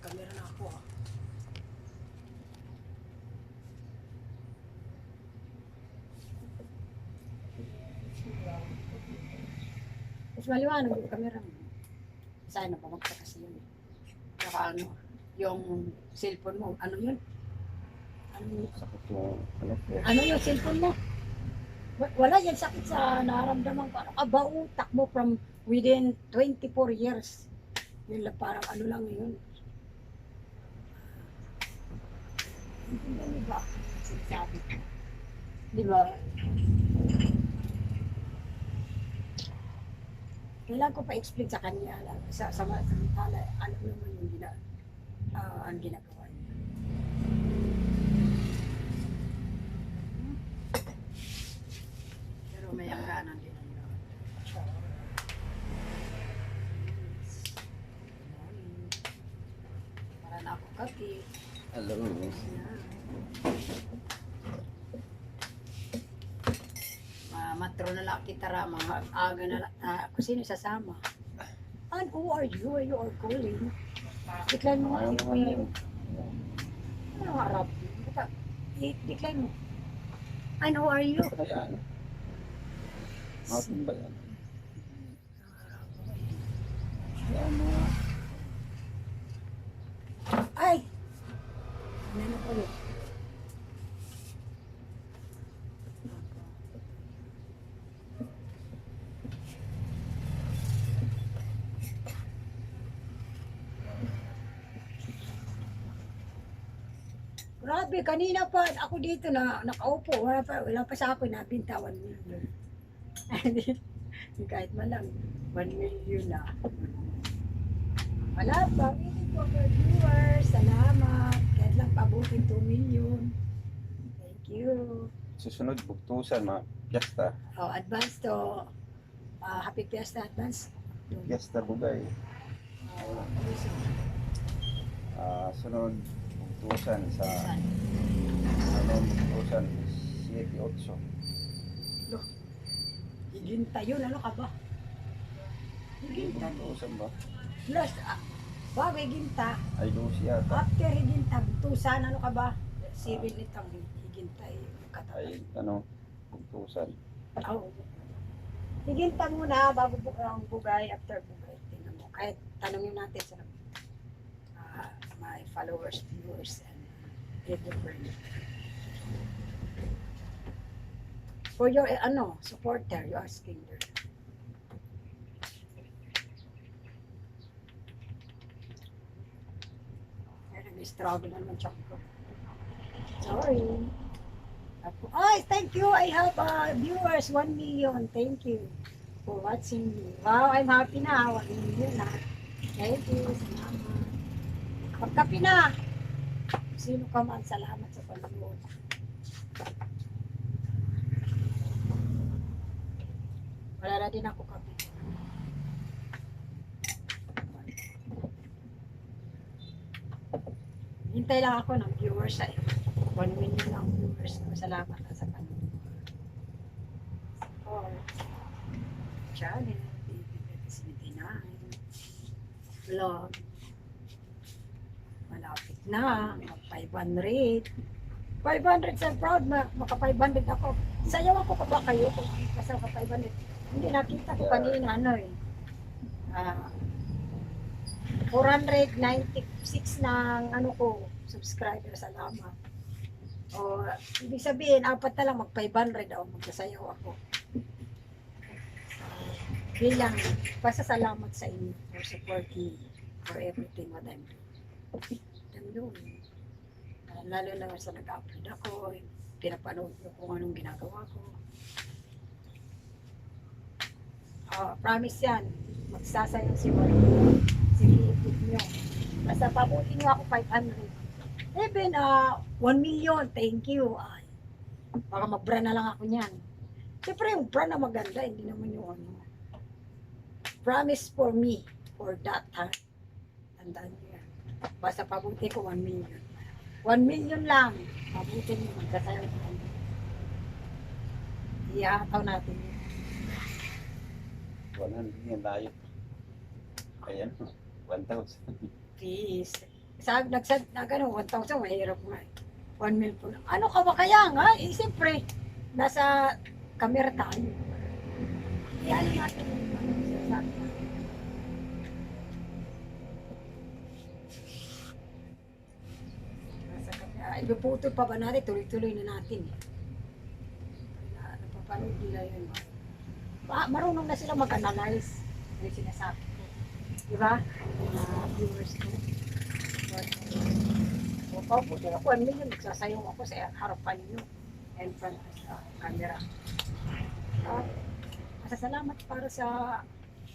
Kamera na ako ah. Mas maliwanag yung kamera mo. Sana pa magka kasi yun. Saka ano, yung cellphone mo, ano yun? Ano yun? Sakit yung ano po. Ano yung cellphone mo? Wala yan sakit sa naramdaman ko. Ano ka ba utak mo from within 24 years? Yun lang, parang ano lang yun. Hindi ba? Sinasabi ko. Di ba? Kailangan ko pa-explain sa kanya lang. Sa samantala, alam naman yung ang ginagawa niya. Pero may hangganan din ang yun. Para na ako kapi. Alam mo. Yan. Matro na lang kita rama, aga na lang, kung sino sasama. And who are you? You are calling. Decline mo nga Ayaw yung mo na ano harap? Decline mo. And who are you? Ayan. Matin ba yan? Ay! Ano ko yun? Grabe, kanina pa ako dito na nakaupo. Wala pa sa ako nabintawan mo. Kahit man lang, 1 million na. Wala pa, waiting for our viewers. Salamat. Kahit lang pabutin 2 million. Thank you. Susunod, buktusan, mga piyesta. Oh, advance to. Happy Fiesta advance. Piyesta Bugay. Sunod, buktusan sa buktusan 7-8. Higinta yun, ano ka ba? Higinta. Buktusan ba? Last, bago higinta. Ay, Lucy yata. After higinta, tusan, ano ka ba? 7 itang higinta yung Ay, katapat. ano, buktusan. Oh. Higinta muna bago ang bugay, after bugay. Tingnan mo. Kahit tanongin natin sa my followers, viewers, and everyone. For your, supporter, you asking there. Struggle na naman siya ko. Sorry. Ay, thank you. I have viewers, 1 million. Thank you for watching me. Wow, I'm happy na. 1 million na. Thank you. Salamat. Magkapi na. Sino ka man, salamat sa panonood. Wala na din ako kapi. Hintay lang ako ng viewers ay 1 million lang viewers. Salamat na sa panonood. Oh, channel, BB79. Vlog. Malapit na. 500. 500 sa proud. Maka 500 ako. Sayaw ako pa ba kayo kung kasal ka 500? Hindi nakita ko kanina ano eh. 496 ng ano ko, subscriber, salamat. O, ibig sabihin, apat na lang mag-500 o magsasayaw ako. Bilang, pasasalamat sa inyo for supporting for everything what I'm doing. Lalo na sa nag-upload ako, pinapanood ko kung anong ginagawa ko. Promise yan, magsasayaw si Mario. Sige, i-put nyo. Basta pabutin nyo ako 500. Even 1 million, thank you. Ay, baka mag-brand na lang ako niyan. Siyempre yung brand na maganda, hindi naman yung ano. Promise for me, for that time. Tandaan nyo yan. Basta pabutin ko 1 million. 1 million lang. Pabutin nyo, magkasayaw ko. Iahataw natin yun. 100 yan, layo. Ayan, 1,000. Please. Nagsag, 1,000, mahirap nga. 1 mil po lang. Ano ka ba kaya nga? Eh, siyempre, nasa camera tayo. Iyan natin yung sinasabi natin. Ipuputol pa ba natin? Tuloy-tuloy na natin. Napapanood nila yun. Marunong na sila mag-analyze. Ano yung sinasabi ko. Diba? Viewers ko. So, pabuti ako. Ano yun? Nagsasayong ako sa harapan nyo. And front sa camera. Masasalamat para sa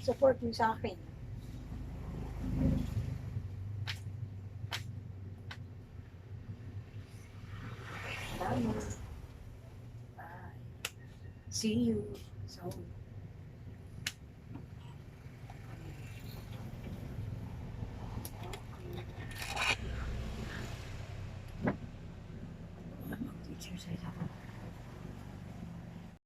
support nyo sa akin. Salamat. Bye. See you. So, mag-exercise ako.